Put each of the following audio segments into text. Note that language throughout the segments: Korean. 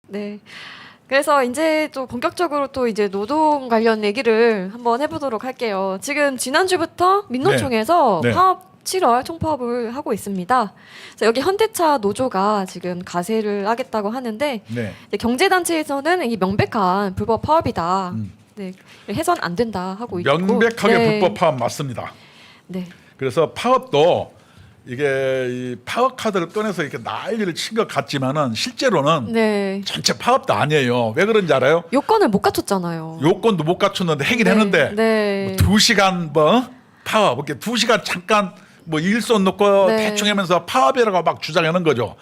네. 그래서 이제 또 본격적으로 또 이제 노동 관련 얘기를 한번 해보도록 할게요. 지금 지난주부터 민노총에서 네. 파업 7월 총파업을 하고 있습니다. 그래서 여기 현대차 노조가 지금 가세를 하겠다고 하는데 네. 이제 경제단체에서는 이 명백한 불법 파업이다. 네, 해선 안 된다 하고 있고 명백하게 네. 불법 파업 맞습니다. 네, 그래서 파업도 이게 이 파업 카드를 꺼내서 이렇게 난리를 친 것 같지만은 실제로는 네. 전체 파업도 아니에요. 왜 그런지 알아요? 요건을 못 갖췄잖아요. 요건도 못 갖췄는데 하긴 네. 했는데 네. 뭐 2시간 뭐 파업 이렇게 2시간 잠깐 뭐 일손 놓고 네. 대충 하면서 파업이라고 막 주장하는 거죠.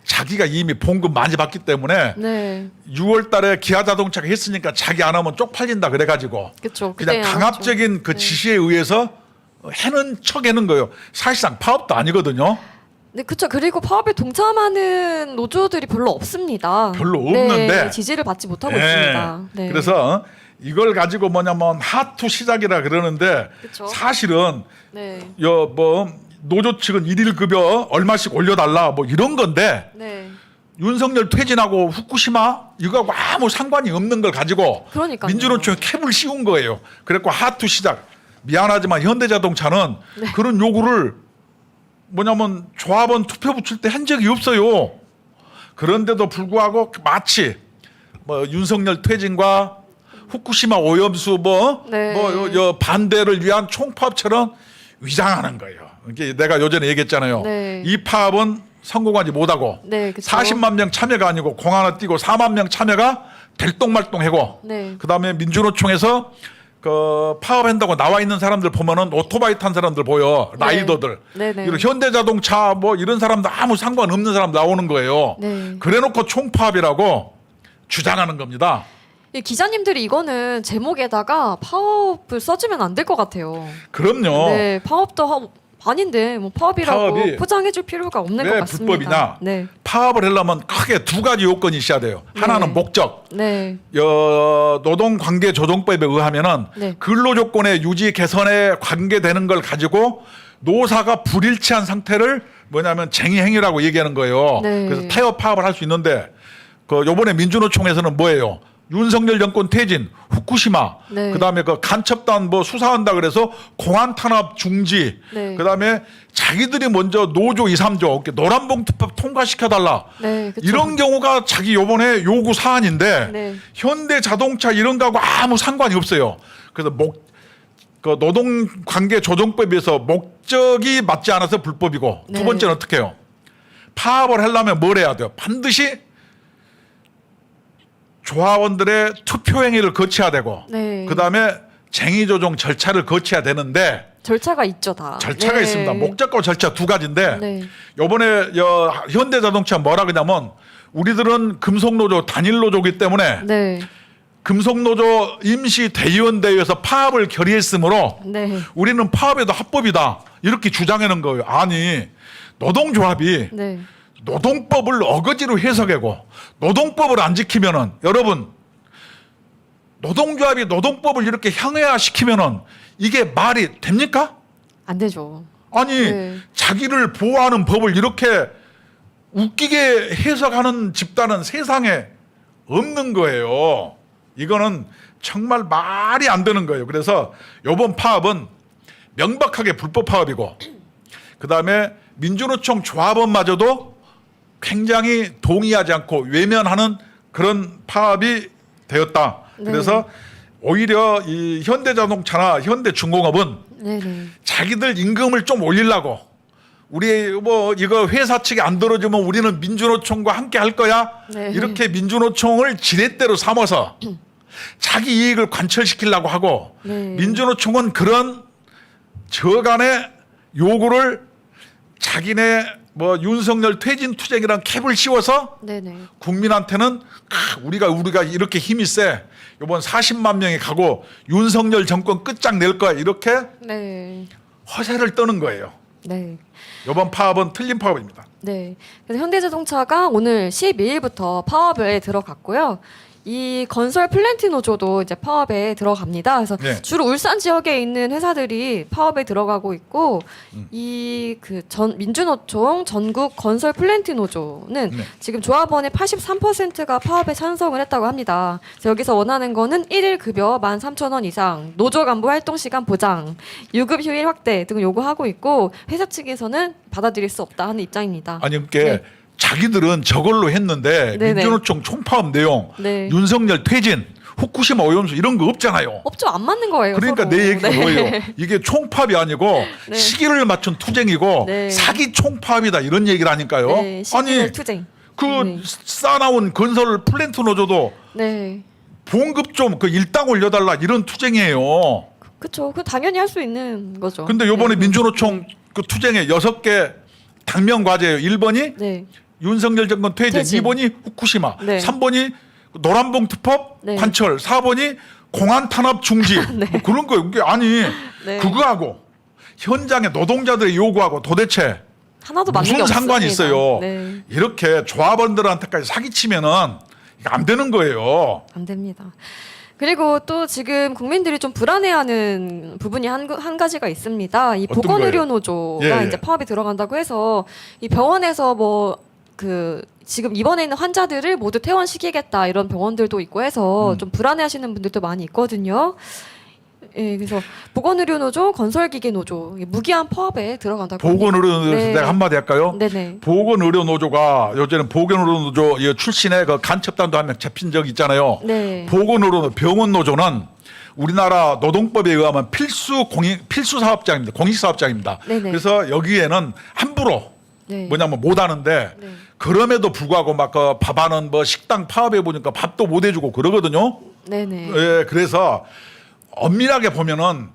자기가 이미 봉급 많이 받기 때문에 네, 6월 달에 기아자동차가 했으니까 자기 안 하면 쪽팔린다 그래가지고 그렇죠. 그냥 강압적인 그 지시에 의해서 해는 척해는 거예요. 사실상 파업도 아니거든요. 네, 그렇죠. 그리고 파업에 동참하는 노조들이 별로 없습니다. 별로 없는데. 네, 지지를 받지 못하고 있습니다. 네. 그래서 이걸 가지고 뭐냐면 하투 시작이라 그러는데 그쵸. 사실은 네, 뭐 노조 측은 일일 급여 얼마씩 올려달라 뭐 이런 건데 네, 윤석열 퇴진하고 후쿠시마 이거하고 아무 상관이 없는 걸 가지고 그러니까요. 민주노총에 캡을 씌운 거예요. 그래갖고 하투 시작. 미안하지만 현대자동차는 그런 요구를 뭐냐면 조합원 투표 붙일 때 한 적이 없어요. 그런데도 불구하고 마치 뭐 윤석열 퇴진과 후쿠시마 오염수 네. 반대를 위한 총파업처럼 위장하는 거예요. 이게 내가 요전에 얘기했잖아요. 네. 이 파업은 성공하지 못하고 네, 그쵸. 40만 명 참여가 아니고 공 하나 띄고 4만 명 참여가 들똥말똥하고 네. 그다음에 민주노총에서 그 파업한다고 나와 있는 사람들 보면은 오토바이 탄 사람들 보여. 라이더들. 네, 네. 이런 현대자동차 뭐 이런 사람들 아무 상관없는 사람 나오는 거예요. 네. 그래놓고 총파업이라고 주장하는 겁니다. 이 기자님들이 이거는 제목에다가 파업을 써주면 안 될 것 같아요. 그럼요. 네, 파업도 아닌데 뭐 파업이라고 파업이 포장해줄 필요가 없는 왜 것 같습니다. 불법이냐? 네, 파업을 하려면 크게 두 가지 요건이 있어야 돼요. 하나는 네. 목적. 네, 노동관계조정법에 의하면은 네. 근로조건의 유지 개선에 관계되는 걸 가지고 노사가 불일치한 상태를 뭐냐면 쟁의행위라고 얘기하는 거예요. 네. 그래서 타협 파업을 할 수 있는데 그 요번에 민주노총에서는 뭐예요? 윤석열 정권 퇴진, 후쿠시마, 네. 그다음에 그 간첩단 뭐 수사한다 그래서 공안 탄압 중지, 네. 그다음에 자기들이 먼저 노조 2, 3조 노란봉투법 통과시켜달라. 네, 그쵸. 이런 경우가 자기 요번에 요구 사안인데 네. 현대자동차 이런 거하고 아무 상관이 없어요. 그래서 그 노동관계조정법에서 목적이 맞지 않아서 불법이고 네. 두 번째는 어떻게 해요? 파업을 하려면 뭘 해야 돼요? 반드시 조합원들의 투표 행위를 거쳐야 되고 네. 그다음에 쟁의조정 절차를 거쳐야 되는데 절차가 있죠, 다. 절차가 네. 있습니다. 목적과 절차 두 가지인데 네. 요번에 현대자동차 뭐라 그러냐면 우리들은 금속노조 단일노조이기 때문에 네, 금속노조 임시대의원대회에서 파업을 결의했으므로 네, 우리는 파업에도 합법이다 이렇게 주장하는 거예요. 아니 노동조합이 네, 노동법을 어거지로 해석하고 노동법을 안 지키면은 여러분 노동조합이 노동법을 이렇게 형해화시키면은 이게 말이 됩니까? 안 되죠. 아니 네. 자기를 보호하는 법을 이렇게 웃기게 해석하는 집단은 세상에 없는 거예요. 이거는 정말 말이 안 되는 거예요. 그래서 이번 파업은 명백하게 불법 파업이고 그다음에 민주노총 조합원마저도 굉장히 동의하지 않고 외면하는 그런 파업이 되었다. 네. 그래서 오히려 이 현대자동차나 현대중공업은 네, 네. 자기들 임금을 좀 올리려고 우리 뭐 이거 회사 측이 안 들어주면 우리는 민주노총과 함께 할 거야. 네. 이렇게 민주노총을 지렛대로 삼아서 자기 이익을 관철시키려고 하고 네. 민주노총은 그런 저간의 요구를 자기네 뭐 윤석열 퇴진 투쟁이랑 캡을 씌워서 네, 네. 국민한테는 우리가 이렇게 힘이 세. 이번 40만 명이 가고 윤석열 정권 끝장낼 거야. 이렇게 네. 허세를 떠는 거예요. 네. 이번 파업은 틀린 파업입니다. 네. 그래서 현대자동차가 오늘 12일부터 파업에 들어갔고요. 이 건설 플랜트 노조도 이제 파업에 들어갑니다. 그래서 네. 주로 울산 지역에 있는 회사들이 파업에 들어가고 있고 이 그 전 민주노총 전국 건설 플랜트 노조는 네. 지금 조합원의 83%가 파업에 찬성을 했다고 합니다. 그래서 여기서 원하는 거는 1일 급여 13,000원 이상, 노조 간부 활동 시간 보장, 유급 휴일 확대 등을 요구하고 있고 회사 측에서는 받아들일 수 없다 하는 입장입니다. 아니 그게 네. 자기들은 저걸로 했는데 네네. 민주노총 총파업 내용, 네. 윤석열 퇴진, 후쿠시마 오염수 이런 거 없잖아요. 없죠. 안 맞는 거예요. 그러니까 서로. 내 얘기가 네. 뭐예요? 이게 총파업이 아니고 네. 시기를 맞춘 투쟁이고 네. 사기 총파업이다 이런 얘기를 하니까요. 네, 시기별 아니 투쟁. 그 네. 쌓아나온 건설 플랜트 노조도 네. 봉급 좀 그 일당 올려달라 이런 투쟁이에요. 그렇죠. 그 당연히 할 수 있는 거죠. 근데 요번에 네. 민주노총 그 투쟁에 6개 당면 과제예요. 1번이 네. 윤석열 정권 퇴진, 퇴진. 2번이 후쿠시마, 네. 3번이 노란봉 투법 네. 관철, 4번이 공안 탄압 중지. 네. 뭐 그런 거예요. 그게 아니 네. 그거하고 현장의 노동자들의 요구하고 도대체 하나도 맞는 게 무슨 상관이 없습니다. 있어요. 네. 이렇게 조합원들한테까지 사기치면은 이게 안 되는 거예요. 안 됩니다. 그리고 또 지금 국민들이 좀 불안해하는 부분이 한 가지가 있습니다. 이 어떤 보건의료노조가 거예요? 예, 예. 이제 파업에 들어간다고 해서 이 병원에서 뭐 그 지금 입원해 있는 환자들을 모두 퇴원시키겠다 이런 병원들도 있고 해서 좀 불안해하시는 분들도 많이 있거든요. 예, 그래서 보건의료노조, 건설기계노조 무기한 파업에 들어간다고. 보건의료노조 네. 내가 한마디 할까요? 네네. 보건의료노조가 요새는 보건의료노조 출신의 그 간첩단도 한 명 잡힌 적 있잖아요. 네. 보건의료 병원노조는 우리나라 노동법에 의하면 필수 사업장입니다. 공익 사업장입니다. 네네. 그래서 여기에는 함부로 네. 뭐냐면 못 하는데 네. 그럼에도 불구하고 막 그 밥하는 뭐 식당 파업해 보니까 밥도 못 해주고 그러거든요. 네네. 예, 그래서 엄밀하게 보면은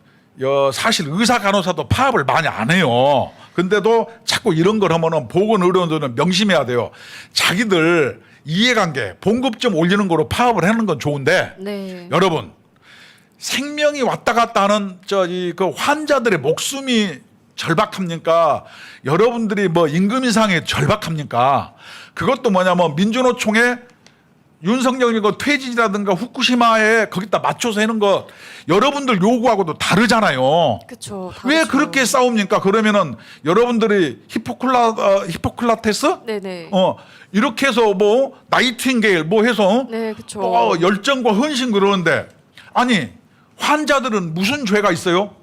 사실 의사 간호사도 파업을 많이 안 해요. 근데도 자꾸 이런 걸 하면은 보건의료원들은 명심해야 돼요. 자기들 이해관계 봉급 좀 올리는 거로 파업을 하는 건 좋은데 네. 여러분 생명이 왔다 갔다 하는 그 환자들의 목숨이 절박합니까? 여러분들이 뭐 임금 인상에 절박합니까? 그것도 뭐냐면 민주노총의 윤석열이 그 퇴진이라든가 후쿠시마에 거기다 맞춰서 하는 거 여러분들 요구하고도 다르잖아요. 그렇죠. 왜 그렇게 싸웁니까? 그러면은 여러분들이 히포클라테스 네네. 이렇게 해서 뭐 나이팅게일 뭐 해서 네, 그렇죠. 열정과 헌신 그러는데 아니 환자들은 무슨 죄가 있어요?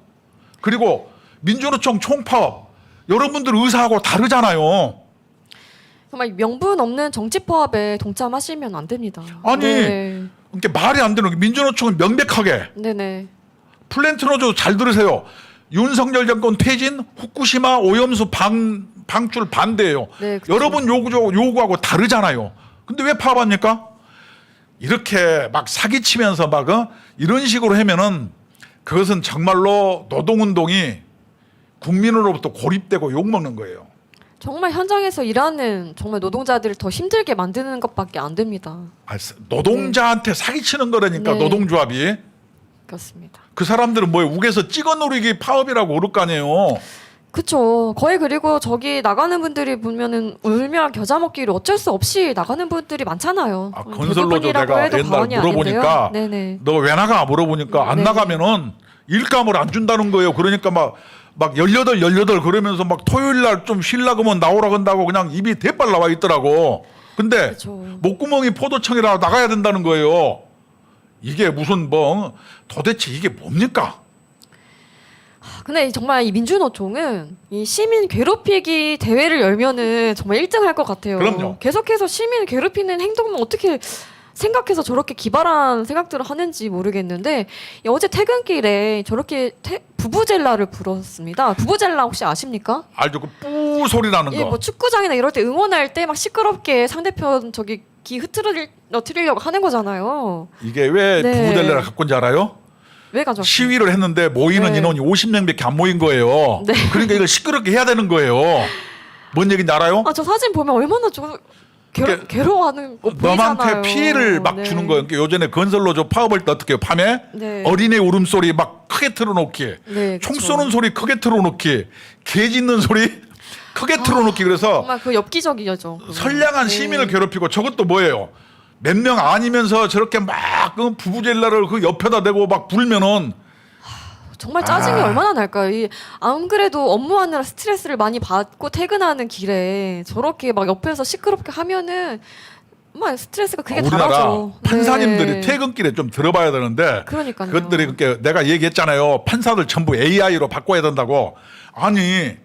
그리고 민주노총 총파업 여러분들 의사하고 다르잖아요. 정말 명분 없는 정치 파업에 동참하시면 안 됩니다. 아니 네. 이게 말이 안 되는 게 민주노총은 명백하게 네네. 플랜트 노조 잘 들으세요. 윤석열 정권 퇴진, 후쿠시마 오염수 방출 반대예요. 네, 그쵸. 여러분 요구하고 다르잖아요. 근데 왜 파업합니까? 이렇게 막 사기치면서 막 이런 식으로 하면은 그것은 정말로 노동운동이 국민으로부터 고립되고 욕먹는 거예요. 정말 현장에서 일하는 정말 노동자들을 더 힘들게 만드는 것밖에 안 됩니다. 노동자한테 사기치는 거라니까 네. 노동조합이. 그렇습니다. 그 사람들은 뭐예요? uk에서 찍어 누리기 파업이라고 그럴 거 아니에요. 그쵸. 거의 그리고 저기 나가는 분들이 보면은 울며 겨자 먹기로 어쩔 수 없이 나가는 분들이 많잖아요. 건설노조 대부분이라고 내가 해도 옛날 과언이 물어보니까 아닌데요. 네네. 너 왜 나가 물어보니까 안 네. 나가면은 일감을 안 준다는 거예요. 그러니까 막 18 그러면서 막 토요일 날 좀 쉴라 그러면 나오라 한다고 그냥 입이 대빨 나와 있더라고. 근데 그쵸. 목구멍이 포도청이라 나가야 된다는 거예요. 이게 무슨 뭐 도대체 이게 뭡니까? 근데 정말 이 민주노총은 이 시민 괴롭히기 대회를 열면은 정말 1등할 것 같아요. 그럼요. 계속해서 시민 괴롭히는 행동은 어떻게 생각해서 저렇게 기발한 생각들을 하는지 모르겠는데 어제 퇴근길에 저렇게 부부젤라를 불었습니다. 부부젤라 혹시 아십니까? 알죠? 그 뿌 소리 나는 예, 거. 뭐 축구장이나 이럴 때 응원할 때 막 시끄럽게 상대편 저기 기 흐트러뜨리려고 하는 거잖아요. 이게 왜 네. 부부델레를 갖고 온지 알아요? 왜 가져왔어요? 시위를 했는데 모이는 네. 인원이 50명밖에 안 모인 거예요. 네. 그러니까 이걸 시끄럽게 해야 되는 거예요. 뭔 얘기인지 알아요? 아, 저 사진 보면 얼마나 그러니까 괴로워하는 거 보이잖아요. 너한테 피해를 막 네. 주는 거예요. 그러니까 요전에 건설노조 파업할 때 어떻게 해요? 밤에 네. 어린애 울음소리 막 크게 틀어놓기, 네, 총 그쵸. 쏘는 소리 크게 틀어놓기, 개 짖는 소리 크게 틀어놓기. 그래서 정말 그 엽기적이죠. 그거. 선량한 네. 시민을 괴롭히고 저것도 뭐예요? 몇 명 아니면서 저렇게 막그 부부젤라를 그 옆에다 대고 막 불면은 정말 짜증이 얼마나 날까요? 안 그래도 업무하느라 스트레스를 많이 받고 퇴근하는 길에 저렇게 막 옆에서 시끄럽게 하면은 정말 스트레스가 그게 우리나라 다라죠. 판사님들이 네. 퇴근길에 좀 들어봐야 되는데 그러니까요. 그것들이 그렇게 내가 얘기했잖아요. 판사들 전부 AI로 바꿔야 된다고. 아니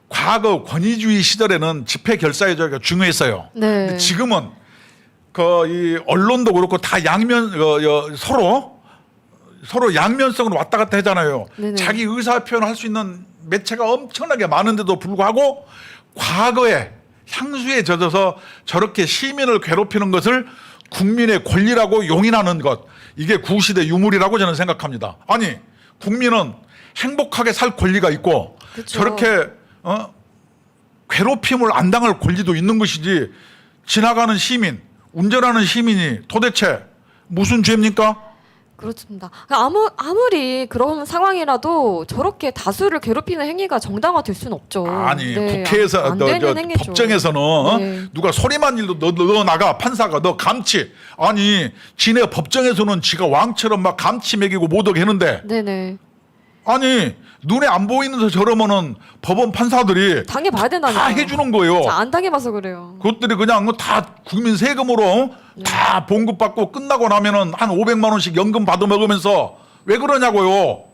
과거 권위주의 시절에는 집회 결사유죄가 중요했어요. 네. 근데 지금은 그 이 언론도 그렇고 다 양면 서로 양면성으로 왔다 갔다 하잖아요. 네네. 자기 의사 표현을 할 수 있는 매체가 엄청나게 많은데도 불구하고 과거에 향수에 젖어서 저렇게 시민을 괴롭히는 것을 국민의 권리라고 용인하는 것, 이게 구시대 유물이라고 저는 생각합니다. 아니 국민은 행복하게 살 권리가 있고 그쵸. 저렇게 괴롭힘을 안 당할 권리도 있는 것이지, 지나가는 시민, 운전하는 시민이 도대체 무슨 죄입니까? 그렇습니다. 아무리 그런 상황이라도 저렇게 다수를 괴롭히는 행위가 정당화될 수는 없죠. 아니 네, 국회에서 안 되는 행위죠. 법정에서는 네. 누가 소리만 일도 너 나가, 판사가 너 감치, 아니 지네 법정에서는 지가 왕처럼 막 감치 매기고 모독 했는데, 네네. 아니 눈에 안 보이는데 저러면은 법원 판사들이 당해봐야 된다니까. 다 해주는 거예요. 안 당해봐서 그래요. 그것들이 그냥 다 국민 세금으로 다 봉급받고 끝나고 나면은 한 500만 원씩 연금 받아 먹으면서 왜 그러냐고요.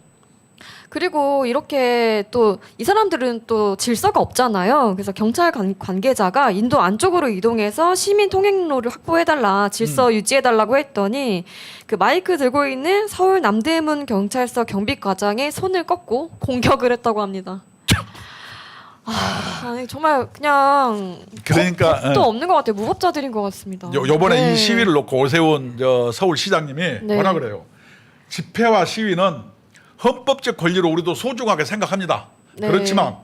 그리고 이렇게 또 이 사람들은 또 질서가 없잖아요. 그래서 경찰 관계자가 인도 안쪽으로 이동해서 시민 통행로를 확보해달라, 질서 유지해달라고 했더니 그 마이크 들고 있는 서울 남대문 경찰서 경비과장의 손을 꺾고 공격을 했다고 합니다. 아니 정말 그냥 그러니까, 또 없는 것 같아요. 무법자들인 것 같습니다. 요번에 네. 이 시위를 놓고 오세훈 서울시장님이 네. 뭐라 그래요? 집회와 시위는 헌법적 권리로 우리도 소중하게 생각합니다. 네. 그렇지만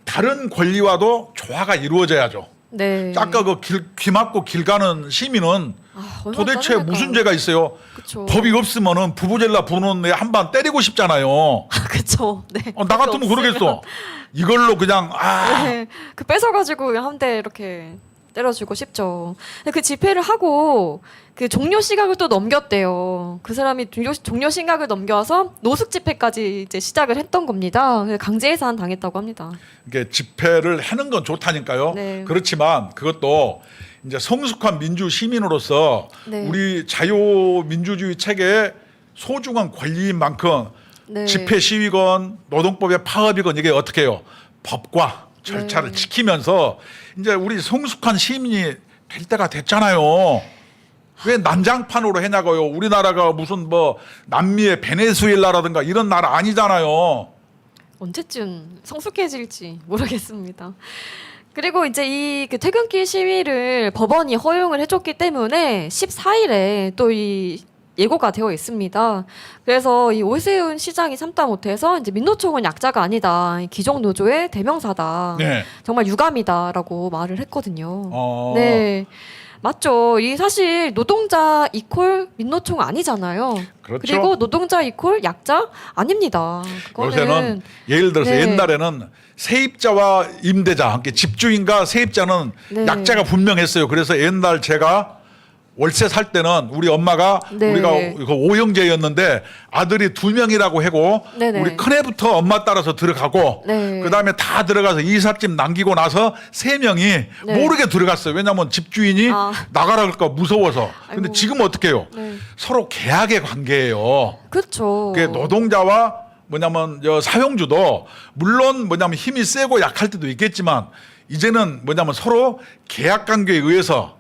다른 권리와도 조화가 이루어져야죠. 네. 아까 그 귀 막고 길 가는 시민은 얼마나 도대체 짜증날까요? 무슨 죄가 있어요? 그쵸. 법이 없으면은 부부젤라 부는 애 한 방 때리고 싶잖아요. 그쵸. 네. 나 같으면 그러겠어. 이걸로 그냥 네, 그 뺏어가지고 한 대 이렇게 때려주고 싶죠. 근데 그 집회를 하고 그 종료 시각을 또 넘겼대요. 그 사람이 종료 시각을 넘겨서 노숙 집회까지 이제 시작을 했던 겁니다. 강제 해산 당했다고 합니다. 이게 집회를 하는 건 좋다니까요. 네. 그렇지만 그것도 이제 성숙한 민주 시민으로서 네. 우리 자유민주주의 체계의 소중한 권리인 만큼 네. 집회 시위건 노동법의 파업이건 이게 어떻게 해요? 법과 절차를 네. 지키면서 이제 우리 성숙한 시민이 될 때가 됐잖아요. 왜 난장판으로 해냐고요? 우리나라가 무슨 뭐 남미의 베네수엘라라든가 이런 나라 아니잖아요. 언제쯤 성숙해질지 모르겠습니다. 그리고 이제 이 그 퇴근길 시위를 법원이 허용을 해줬기 때문에 14일에 또 이 예고가 되어 있습니다. 그래서 이 오세훈 시장이 참다 못해서 이제 민노총은 약자가 아니다, 기종 노조의 대명사다, 네. 정말 유감이다라고 말을 했거든요. 어. 네, 맞죠. 이 사실 노동자 이콜 민노총 아니잖아요. 그렇죠. 그리고 노동자 이콜 약자 아닙니다. 그거는 요새는 예를 들어서 네. 옛날에는 세입자와 임대자, 함께 집주인과 세입자는 네. 약자가 분명했어요. 그래서 옛날 제가 월세 살 때는 우리 엄마가 네. 우리가 그 5형제였는데 아들이 2명이라고 하고 네네. 우리 큰애부터 엄마 따라서 들어가고 네. 그다음에 다 들어가서 이삿짐 남기고 나서 3명이 네. 모르게 들어갔어요. 왜냐하면 집주인이 아. 나가라 그럴까 무서워서. 근데 아이고. 지금 어떻게 해요? 네. 서로 계약의 관계예요. 그렇죠. 그게 노동자와 뭐냐면 사용주도 물론 뭐냐면 힘이 세고 약할 때도 있겠지만 이제는 뭐냐면 서로 계약 관계에 의해서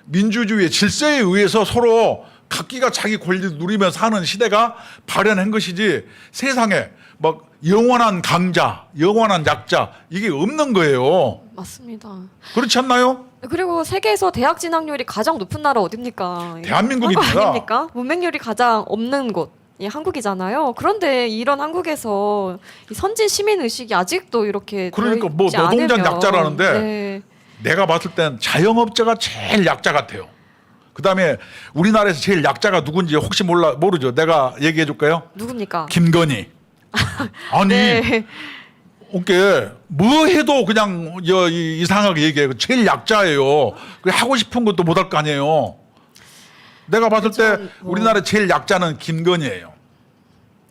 민주주의의 질서에 의해서 서로 각기가 자기 권리를 누리며 사는 시대가 발현한 것이지, 세상에 막 영원한 강자, 영원한 약자 이게 없는 거예요. 맞습니다. 그렇지 않나요? 그리고 세계에서 대학 진학률이 가장 높은 나라 어딥니까? 대한민국입니다. 한국 아닙니까? 문맹률이 가장 없는 곳이 한국이잖아요. 그런데 이런 한국에서 이 선진 시민 의식이 아직도 이렇게 그러니까 뭐 되어있지 노동자 않으면, 약자라는데 네. 내가 봤을 땐 자영업자가 제일 약자 같아요. 그다음에 우리나라에서 제일 약자가 누군지 혹시 모르죠. 내가 얘기해 줄까요? 누굽니까? 김건희. 아니 네. 이게 뭐 해도 그냥 이상하게 얘기해요. 제일 약자예요. 하고 싶은 것도 못 할 거 아니에요. 내가 봤을 때 그렇죠. 우리나라 제일 약자는 김건희예요.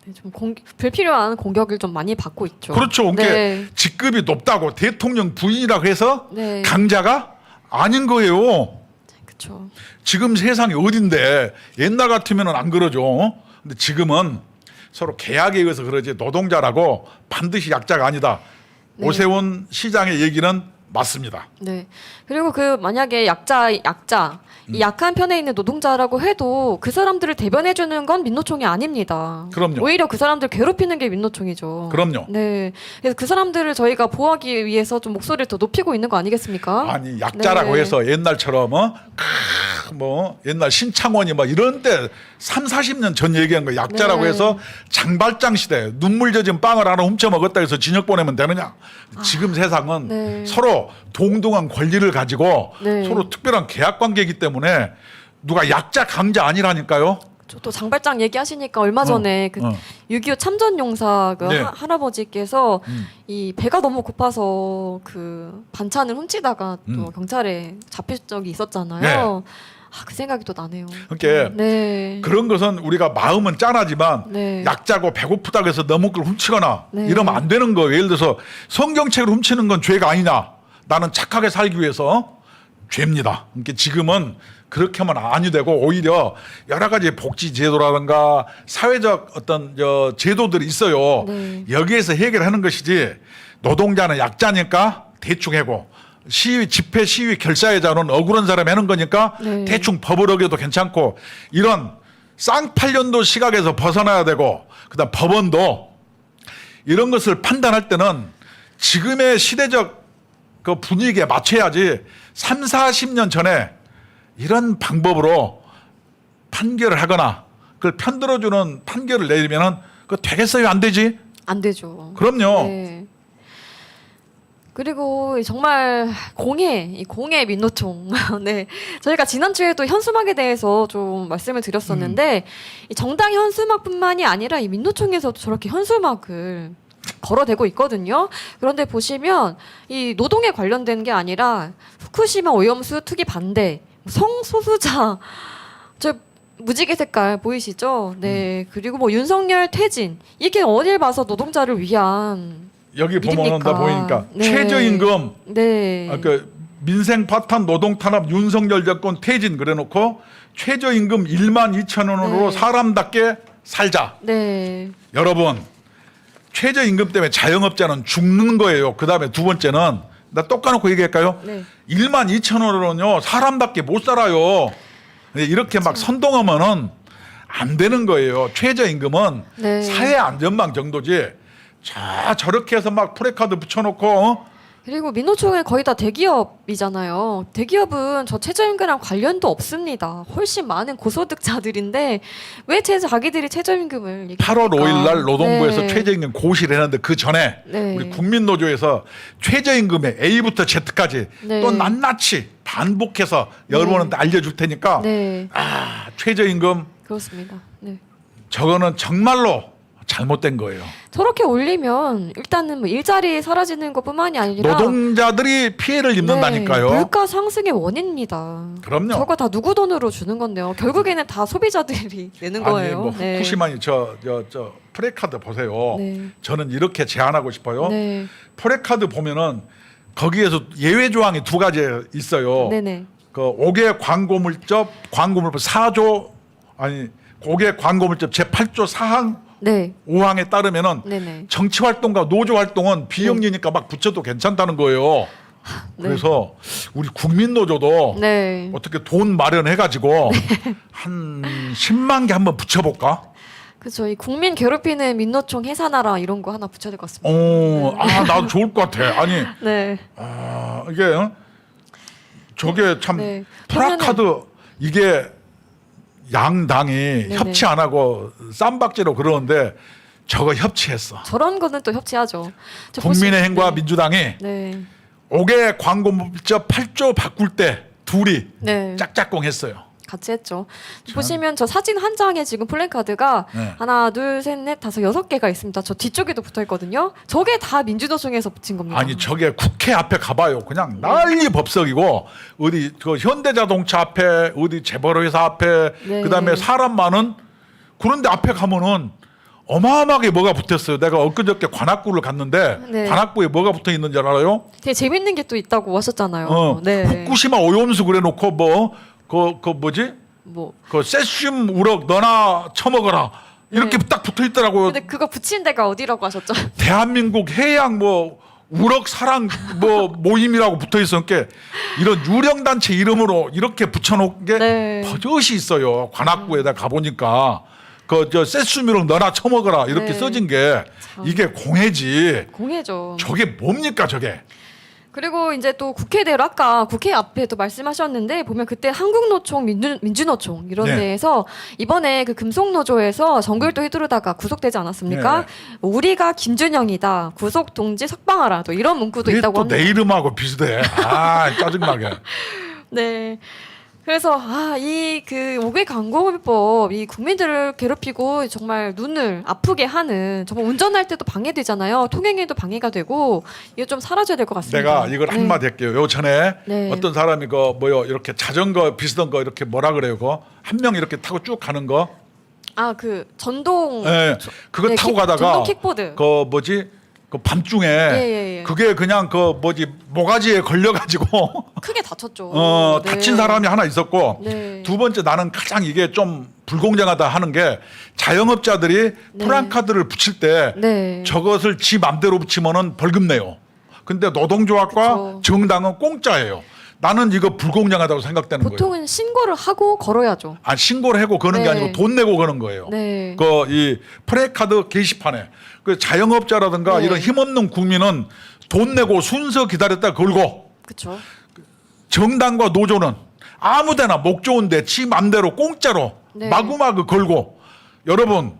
네, 좀 불필요한 공격을 좀 많이 받고 있죠. 그렇죠. 그게 네. 직급이 높다고 대통령 부인이라고 해서 네. 강자가 아닌 거예요. 그렇죠. 지금 세상이 어딘데 옛날 같으면 안 그러죠. 근데 지금은 서로 계약에 의해서 그러지 노동자라고 반드시 약자가 아니다. 네. 오세훈 시장의 얘기는 맞습니다. 네. 그리고 그 만약에 이 약한 편에 있는 노동자라고 해도 그 사람들을 대변해 주는 건 민노총이 아닙니다. 그럼요. 오히려 그 사람들 괴롭히는 게 민노총이죠. 그럼요. 네. 그래서 그 사람들을 저희가 보호하기 위해서 좀 목소리를 더 높이고 있는 거 아니겠습니까? 아니 약자라고 네. 해서 옛날처럼 뭐 옛날 신창원이 막 이런 때 3, 40년 전 얘기한 거 약자라고 네. 해서 장발장 시대 눈물 젖은 빵을 하나 훔쳐 먹었다 해서 징역 보내면 되느냐. 지금 세상은 네. 서로 동등한 권리를 가지고 네. 서로 특별한 계약 관계이기 때문에 누가 약자 강자 아니라니까요. 또 장발장 얘기하시니까 얼마 전에 그 6.25 참전용사 그 네. 할아버지께서 이 배가 너무 고파서 그 반찬을 훔치다가 또 경찰에 잡힐 적이 있었잖아요. 네. 그 생각이 또 나네요. 그러니까 네. 그런 것은 우리가 마음은 짠하지만 네. 약자고 배고프다고 해서 너무 걸 훔치거나 네. 이러면 안 되는 거예요. 예를 들어서 성경책을 훔치는 건 죄가 아니냐. 나는 착하게 살기 위해서 죄입니다. 그러니까 지금은 그렇게 하면 아니 되고 오히려 여러 가지 복지 제도라든가 사회적 어떤 제도들이 있어요. 네. 여기에서 해결하는 것이지 노동자는 약자니까 대충 해고 집회 시위 결사회자는 억울한 사람이 하는 거니까 네. 대충 법을 어겨도 괜찮고 이런 쌍팔년도 시각에서 벗어나야 되고 그다음 법원도 이런 것을 판단할 때는 지금의 시대적 그 분위기에 맞춰야지 3, 40년 전에 이런 방법으로 판결을 하거나 그걸 편들어주는 판결을 내리면은 그거 되겠어요? 안 되지? 안 되죠. 그럼요. 네. 그리고 정말 이 공예 민노총. 네. 저희가 지난주에도 현수막에 대해서 좀 말씀을 드렸었는데 이 정당 현수막뿐만이 아니라 이 민노총에서도 저렇게 현수막을 걸어대고 있거든요. 그런데 보시면 이 노동에 관련된 게 아니라 후쿠시마 오염수 투기 반대, 성소수자 저 무지개 색깔 보이시죠? 네. 그리고 뭐 윤석열 퇴진 이게 어딜 봐서 노동자를 위한 여기 보면 일입니까? 다 보이니까 네. 최저임금 네. 민생 파탄 노동 탄압 윤석열 정권 퇴진 그래놓고 최저임금 12,000원으로 네. 사람답게 살자. 네. 여러분 최저임금 때문에 자영업자는 죽는 거예요. 그 다음에 두 번째는 나 똑까놓고 얘기할까요? 네. 12,000원으로는요 사람답게 못 살아요. 이렇게 막 선동하면은 안 되는 거예요. 최저임금은 네. 사회 안전망 정도지. 저렇게 해서 막 프레카드 붙여놓고 그리고 민노총은 거의 다 대기업이잖아요. 대기업은 저 최저임금이랑 관련도 없습니다. 훨씬 많은 고소득자들인데 왜 자기들이 최저임금을 8월 5일 날 노동부에서 네. 최저임금 고시를 했는데 그 전에 네. 우리 국민노조에서 최저임금의 A부터 Z까지 네. 또 낱낱이 반복해서 여러분한테 알려줄 테니까 네. 최저임금 그렇습니다. 네. 저거는 정말로 잘못된 거예요. 저렇게 올리면 일단은 뭐 일자리 사라지는 것뿐만이 아니라 노동자들이 피해를 입는다니까요. 네, 물가 상승의 원인입니다. 그럼요. 저거 다 누구 돈으로 주는 건데요. 결국에는 다 소비자들이 내는 아니 거예요. 뭐 네. 후쿠시마니 저 프레카드 보세요. 네. 저는 이렇게 제안하고 싶어요. 네. 프레카드 보면은 거기에서 예외 조항이 두 가지 있어요. 네네. 그 5개 광고물법 4조 아니 5개 광고물법 제8조 4항 네. 5항에 따르면은 네네. 정치 활동과 노조 활동은 비영리니까 막 붙여도 괜찮다는 거예요. 네. 그래서 우리 국민노조도 네. 어떻게 돈 마련해가지고 한 10만 개 한번 붙여볼까? 그렇죠. 이 국민 괴롭히는 민노총 해산하라 이런 거 하나 붙여야 될 것 같습니다. 나도 좋을 것 같아. 아니, 네. 이게 저게 참 네. 프라카드 이게 양당이 협치 안 하고 쌈박질로 그러는데 저거 협치했어. 저런 거는 또 협치하죠. 국민의힘과 네. 민주당이 네. 5개 광고물법 8조 바꿀 때 둘이 네. 짝짝꿍 했어요. 같이 했죠. 보시면 저 사진 한 장에 지금 플랜카드가 네. 하나, 둘, 셋, 넷, 다섯, 6개가 있습니다. 저 뒤쪽에도 붙어 있거든요. 저게 다 민주노총에서 붙인 겁니다. 아니 저게 국회 앞에 가봐요. 그냥 난리 법석이고 어디 그 현대자동차 앞에 어디 재벌회사 앞에 네. 그다음에 사람 많은 그런데 앞에 가면은 어마어마하게 뭐가 붙었어요. 내가 엊그저께 관악구를 갔는데 네. 관악구에 뭐가 붙어 있는 줄 알아요? 되게 재밌는 게 또 있다고 하셨잖아요. 네. 후쿠시마 오염수 그래놓고 뭐 그 뭐지? 뭐 그 세슘 우럭 너나 처먹어라 이렇게 네. 딱 붙어 있더라고요. 근데 그거 붙인 데가 어디라고 하셨죠? 대한민국 해양 뭐 우럭 사랑 뭐 모임이라고 붙어 있었게 이런 유령 단체 이름으로 이렇게 붙여놓은 게 네. 버젓이 있어요. 관악구에다 가보니까 그 저 세슘 우럭 너나 처먹어라 이렇게 네. 써진 게 참. 이게 공해지. 공해죠. 저게 뭡니까 저게? 그리고 이제 또 국회대로 아까 국회 앞에도 말씀하셨는데 보면 그때 한국노총, 민주노총 이런 네. 데에서 이번에 그 금속노조에서 정글도 휘두르다가 구속되지 않았습니까? 네. 우리가 김준영이다. 구속 동지 석방하라. 또 이런 문구도 이게 있다고 또 합니다. 내 이름하고 비슷해. 아 짜증나게. 네. 그래서 이 그 5개 광고법 이 국민들을 괴롭히고 정말 눈을 아프게 하는 정말 운전할 때도 방해되잖아요. 통행에도 방해가 되고 이거 좀 사라져야 될 것 같습니다. 내가 이걸 네. 한마디 할게요. 요 전에 네. 어떤 사람이 그 뭐요 이렇게 자전거 비슷한 거 이렇게 뭐라 그래요? 그거 한 명 이렇게 타고 쭉 가는 거. 그 전동 예. 그거 네, 타고 킥- 가다가 전동 킥보드. 그 뭐지? 그 밤중에 예. 그게 그냥 그 뭐지 모가지에 걸려가지고 크게 다쳤죠. 네. 다친 사람이 하나 있었고 네. 두 번째 나는 가장 이게 좀 불공정하다 하는 게 자영업자들이 네. 프란카드를 붙일 때 네. 저것을 지 맘대로 붙이면은 벌금 내요. 근데 노동조합과 그쵸. 정당은 공짜예요. 나는 이거 불공정하다고 생각되는 거예요. 보통은 신고를 하고 걸어야죠. 아 신고를 하고 거는 게 네. 아니고 돈 내고 거는 거예요. 네. 그 이 프레카드 게시판에 그 자영업자라든가 네. 이런 힘없는 국민은 돈 내고 순서 기다렸다 걸고 그렇죠. 정당과 노조는 아무데나 목 좋은데 지 맘대로 공짜로 네. 마구마구 걸고 여러분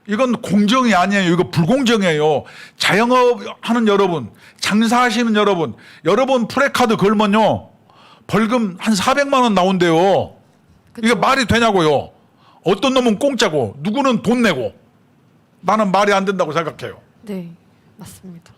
이건 공정이 아니에요. 이거 불공정해요. 자영업 하는 여러분, 장사하시는 여러분, 여러분 프레카드 걸면요 벌금 한 400만 원 나온대요. 이게 말이 되냐고요. 어떤 놈은 공짜고 누구는 돈 내고 나는 말이 안 된다고 생각해요. 네, 맞습니다.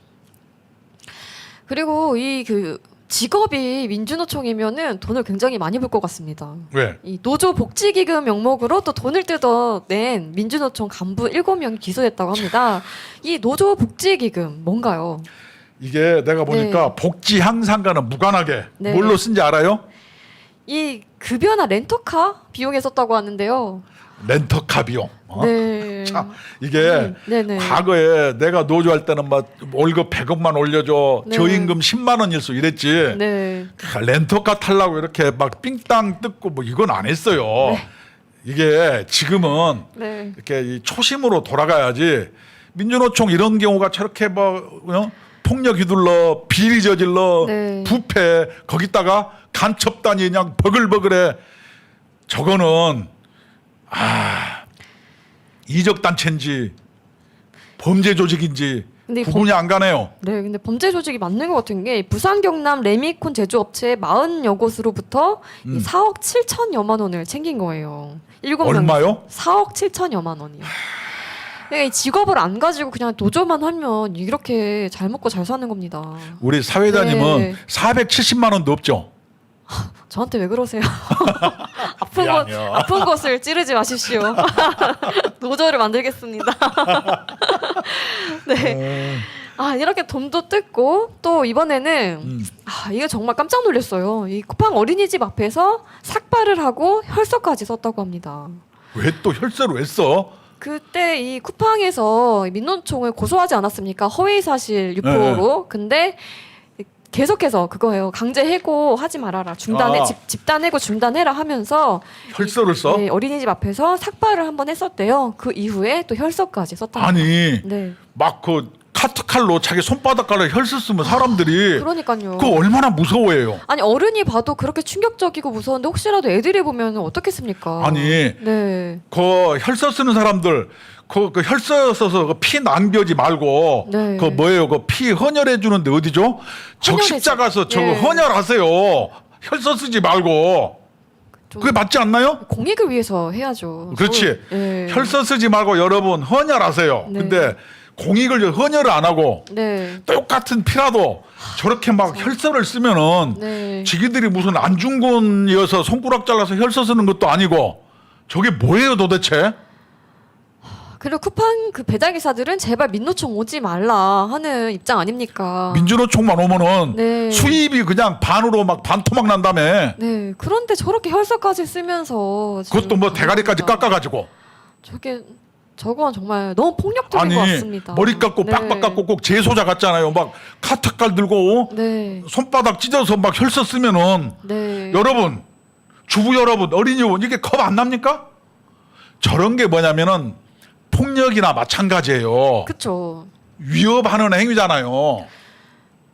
그리고 이 그 직업이 민주노총이면은 돈을 굉장히 많이 벌 것 같습니다. 왜? 이 노조 복지기금 명목으로 또 돈을 뜯어낸 민주노총 간부 7명이 기소됐다고 합니다. 이 노조 복지기금 뭔가요? 이게 내가 보니까 복지 향상과는 무관하게 네. 뭘로 쓴지 알아요? 이 급여나 렌터카 비용에 썼다고 하는데요. 렌터카 비용. 네. 참 이게 네네. 과거에 내가 노조할 때는 막 월급 100억만 올려줘 네. 저임금 10만 원일수 이랬지. 네. 렌터카 타려고 이렇게 막 삥땅 뜯고 뭐 이건 안 했어요. 네. 이게 지금은 네. 이렇게 이 초심으로 돌아가야지. 민주노총 이런 경우가 저렇게 뭐 폭력 휘둘러 비리 저질러 네. 부패 거기다가 간첩단이 그냥 버글버글해. 저거는 이적 단체인지 범죄 조직인지 근데 이 구분이 안 가네요. 네, 근데 범죄 조직이 맞는 것 같은 게 부산 경남 레미콘 제조업체 40여 곳으로부터 이 4억 7천여만 원을 챙긴 거예요. 7명. 얼마요? 4억 7천여만 원이요. 그러니까 이 직업을 안 가지고 그냥 노조만 하면 이렇게 잘 먹고 잘 사는 겁니다. 우리 사회자님은 네. 470만 원도 없죠. 저한테 왜 그러세요? 미안해요. 아픈 것을 찌르지 마십시오. 노조를 만들겠습니다. 네. 이렇게 돈도 뜯고 또 이번에는 이거 정말 깜짝 놀랐어요. 이 쿠팡 어린이집 앞에서 삭발을 하고 혈서까지 썼다고 합니다. 왜 또 혈세로 왜 써? 그때 이 쿠팡에서 민노총을 고소하지 않았습니까? 허위 사실 유포로. 근데 계속해서 그거예요. 강제 해고 하지 말아라. 중단해 집단 해고 중단해라 하면서 혈서를 써? 네, 어린이집 앞에서 삭발을 한번 했었대요. 그 이후에 또 혈서까지 썼다. 아니 네. 막 그 카트칼로 자기 손바닥 깔아 혈서 쓰면 사람들이 그러니까요. 그거 얼마나 무서워해요. 아니 어른이 봐도 그렇게 충격적이고 무서운데 혹시라도 애들이 보면 어떻겠습니까? 아니 네. 그 혈서 쓰는 사람들 그 혈서 써서 그 피 낭비하지 말고 네. 그 뭐예요? 그 피 헌혈해 주는데 어디죠? 적십자 가서 저거 네. 헌혈하세요. 혈서 쓰지 말고. 좀 그게 맞지 않나요? 공익을 위해서 해야죠. 그렇지. 네. 혈서 쓰지 말고 여러분 헌혈하세요. 네. 근데 공익을 헌혈을 안 하고 네. 똑같은 피라도 저렇게 막 혈서를 쓰면은 네. 지기들이 무슨 안중근이어서 손가락 잘라서 혈서 쓰는 것도 아니고 저게 뭐예요 도대체? 그리고 쿠팡 그 배달 기사들은 제발 민노총 오지 말라 하는 입장 아닙니까? 민주노총만 오면은 네. 수입이 그냥 반으로 막 반토막 난 다음에 네. 그런데 저렇게 혈서까지 쓰면서 지금 그것도 뭐 대가리까지 깎아가지고 저건 정말 너무 폭력적인 아니 것 같습니다. 머리 깎고 네. 빡빡 깎고 꼭 제소자 같잖아요. 막 카트칼 들고 네. 손바닥 찢어서 막 혈서 쓰면은 네. 여러분 주부 여러분 어린이 여러분 이게 겁 안 납니까? 저런 게 뭐냐면은 폭력이나 마찬가지예요. 그렇죠. 위협하는 행위잖아요.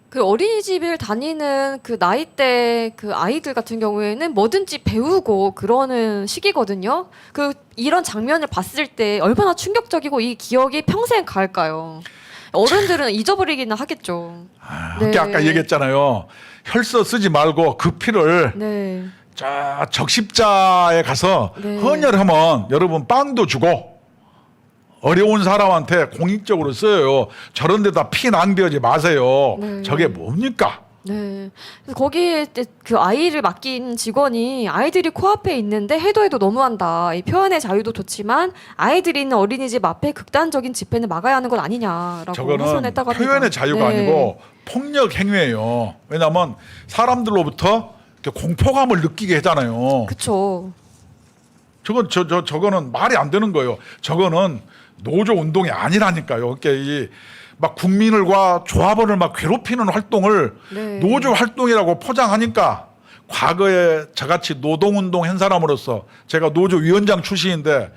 그 어린이집을 다니는 그 나이대 그 아이들 같은 경우에는 뭐든지 배우고 그러는 시기거든요. 그 이런 장면을 봤을 때 얼마나 충격적이고 이 기억이 평생 갈까요? 어른들은 잊어버리기는 하겠죠. 네. 아까 얘기했잖아요. 혈서 쓰지 말고 그 피를 네. 자 적십자에 가서 네. 헌혈하면 여러분 빵도 주고 어려운 사람한테 공익적으로 써요. 저런 데다 피 낭비하지 마세요. 네. 저게 뭡니까? 네. 그래서 거기에 이제 그 아이를 맡긴 직원이 아이들이 코앞에 있는데 해도 너무한다. 이 표현의 자유도 좋지만 아이들이 있는 어린이집 앞에 극단적인 집회는 막아야 하는 건 아니냐라고 저거는 호소했다고 합니다. 표현의 자유가 네. 아니고 폭력 행위예요. 왜냐하면 사람들로부터 이렇게 공포감을 느끼게 하잖아요. 그렇죠. 저거는 말이 안 되는 거예요. 저거는 노조 운동이 아니라니까요. 이렇게 막 국민을과 조합원을 막 괴롭히는 활동을 네. 노조 활동이라고 포장하니까 과거에 저같이 노동운동 한 사람으로서 제가 노조 위원장 출신인데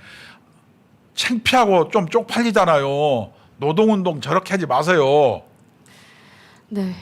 창피하고 좀 쪽팔리잖아요. 노동운동 저렇게 하지 마세요. 네.